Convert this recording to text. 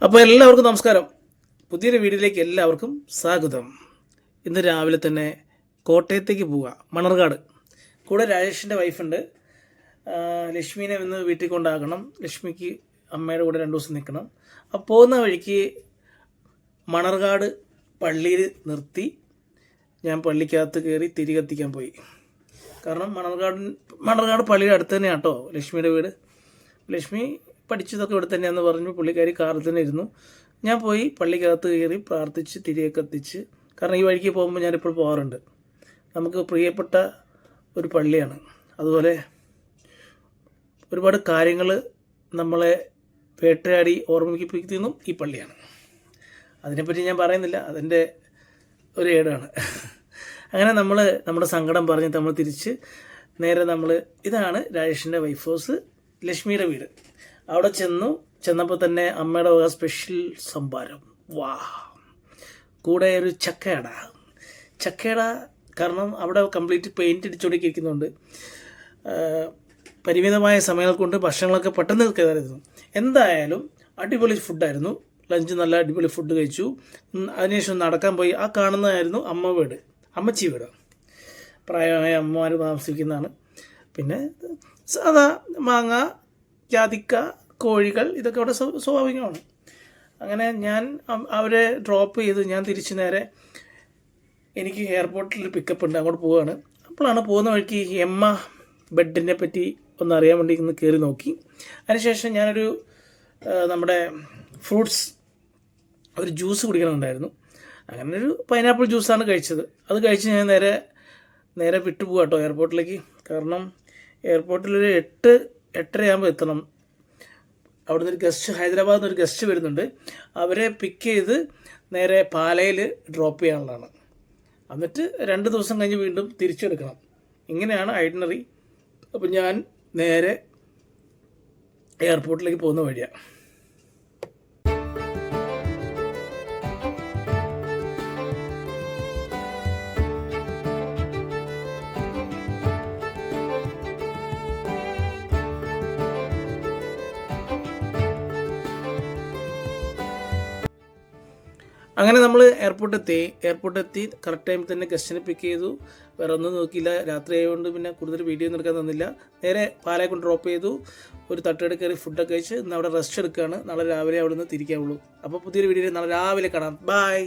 അപ്പോൾ എല്ലാവർക്കും നമസ്കാരം. പുതിയൊരു വീഡിയോയിലേക്ക് എല്ലാവർക്കും സ്വാഗതം. ഇന്ന് രാവിലെ തന്നെ കോട്ടയത്തേക്ക് പോവുക, മണർകാട്. കൂടെ രാജേഷിൻ്റെ വൈഫുണ്ട്. ലക്ഷ്മീനെ ഇന്ന് വീട്ടിൽ കൊണ്ടാക്കണം. ലക്ഷ്മിക്ക് അമ്മയുടെ കൂടെ 2 ദിവസം നിൽക്കണം. അപ്പോൾ പോകുന്ന വഴിക്ക് മണർകാട് പള്ളിയിൽ നിർത്തി ഞാൻ പള്ളിക്കകത്ത് കയറി തിരി കത്തിക്കാൻ പോയി. കാരണം മണർകാട് പള്ളിയുടെ അടുത്ത് തന്നെയാണ് കേട്ടോ ലക്ഷ്മിയുടെ വീട്. ലക്ഷ്മി പഠിച്ചതൊക്കെ ഇവിടെ തന്നെയാണെന്ന് പറഞ്ഞു. പുള്ളിക്കാരി കാറിൽ തന്നെ ഇരുന്നു. ഞാൻ പോയി പള്ളിക്കകത്ത് കയറി പ്രാർത്ഥിച്ച് തിരികെ കത്തിച്ച്. കാരണം ഈ വഴിക്ക് പോകുമ്പോൾ ഞാനിപ്പോൾ പോകാറുണ്ട്. നമുക്ക് പ്രിയപ്പെട്ട ഒരു പള്ളിയാണ്. അതുപോലെ ഒരുപാട് കാര്യങ്ങൾ നമ്മളെ വേട്ടയാടി ഓർമ്മിപ്പിക്കുന്നതും ഈ പള്ളിയാണ്. അതിനെപ്പറ്റി ഞാൻ പറയുന്നില്ല, അതിൻ്റെ ഒരു ഏടാണ്. അങ്ങനെ നമ്മുടെ സങ്കടം പറഞ്ഞ് നമ്മൾ തിരിച്ച് നേരെ ഇതാണ് രാജേഷിൻ്റെ വൈഫ് ഹൗസ്, ലക്ഷ്മിയുടെ വീട്. അവിടെ ചെന്നപ്പോൾ തന്നെ അമ്മയുടെ വക സ്പെഷ്യൽ സംഭാരം. കൂടെ ഒരു ചക്കയട. കാരണം അവിടെ കംപ്ലീറ്റ് പെയിൻറ്റ് അടിച്ചുകൊണ്ടിരിക്കുന്നുണ്ട്. പരിമിതമായ സമയങ്ങൾ കൊണ്ട് ഭക്ഷണങ്ങളൊക്കെ പെട്ടെന്ന് കയറിയിരുന്നു. എന്തായാലും അടിപൊളി ഫുഡായിരുന്നു. ലഞ്ച് നല്ല അടിപൊളി ഫുഡ് കഴിച്ചു. അതിനുശേഷം നടക്കാൻ പോയി. ആ കാണുന്നതായിരുന്നു അമ്മച്ചി വീട്. പ്രായമായ അമ്മമാർ താമസിക്കുന്നതാണ്. പിന്നെ സാധാ മാങ്ങ, ജാതിക്ക, കോഴികൾ, ഇതൊക്കെ അവിടെ സ്വാഭാവികമാണ്. അങ്ങനെ ഞാൻ അവരെ ഡ്രോപ്പ് ചെയ്ത് ഞാൻ തിരിച്ച് നേരെ എനിക്ക് എയർപോർട്ടിൽ പിക്കപ്പ് ഉണ്ട്, അങ്ങോട്ട് പോവുകയാണ്. അപ്പോഴാണ് പോകുന്ന വഴിക്ക് എമ്മ ബെഡിനെ പറ്റി ഒന്ന് അറിയാൻ വേണ്ടി ഒന്ന് കയറി നോക്കി. അതിനുശേഷം ഞാനൊരു നമ്മുടെ ഫ്രൂട്ട്സ് ഒരു ജ്യൂസ് കുടിക്കണമെന്നുണ്ടായിരുന്നു. അങ്ങനെ ഒരു പൈനാപ്പിൾ ജ്യൂസാണ് കഴിച്ചത്. അത് കഴിച്ച് ഞാൻ നേരെ വിട്ടുപോകാം കേട്ടോ എയർപോർട്ടിലേക്ക്. കാരണം എയർപോർട്ടിലൊരു 8-8:30 ആകുമ്പോൾ എത്തണം. അവിടുന്ന് ഒരു ഗസ്റ്റ്, ഹൈദരാബാദിൽ നിന്ന് ഒരു ഗസ്റ്റ് വരുന്നുണ്ട്. അവരെ പിക്ക് ചെയ്ത് നേരെ പാലയിൽ ഡ്രോപ്പ് ചെയ്യാനുള്ളതാണ്. എന്നിട്ട് 2 ദിവസം കഴിഞ്ഞ് വീണ്ടും തിരിച്ചെടുക്കണം. ഇങ്ങനെയാണ് ഐറ്റിനറി. അപ്പം ഞാൻ നേരെ എയർപോർട്ടിലേക്ക് പോകുന്ന വഴിയാണ്. അങ്ങനെ നമ്മൾ എയർപോർട്ടെത്തി കറക്റ്റ് ടൈമിൽ തന്നെ ഗസ്റ്റിനെ പിക്ക് ചെയ്തു. വേറെ ഒന്നും നോക്കിയില്ല. രാത്രി ആയതുകൊണ്ട് പിന്നെ കൂടുതൽ വീഡിയോ ഒന്നും എടുക്കാൻ തന്നില്ല. നേരെ പാലയെ കൊണ്ട് ഡ്രോപ്പ് ചെയ്തു. ഒരു തട്ടുകട കയറി ഫുഡൊക്കെ കഴിച്ച് ഇന്ന് അവിടെ റെസ്റ്റ് എടുക്കുകയാണ്. നാളെ രാവിലെ അവിടെ നിന്ന് തിരിക്കാവുള്ളൂ. അപ്പോൾ പുതിയൊരു വീഡിയോയിൽ നാളെ രാവിലെ കാണാം. ബൈ.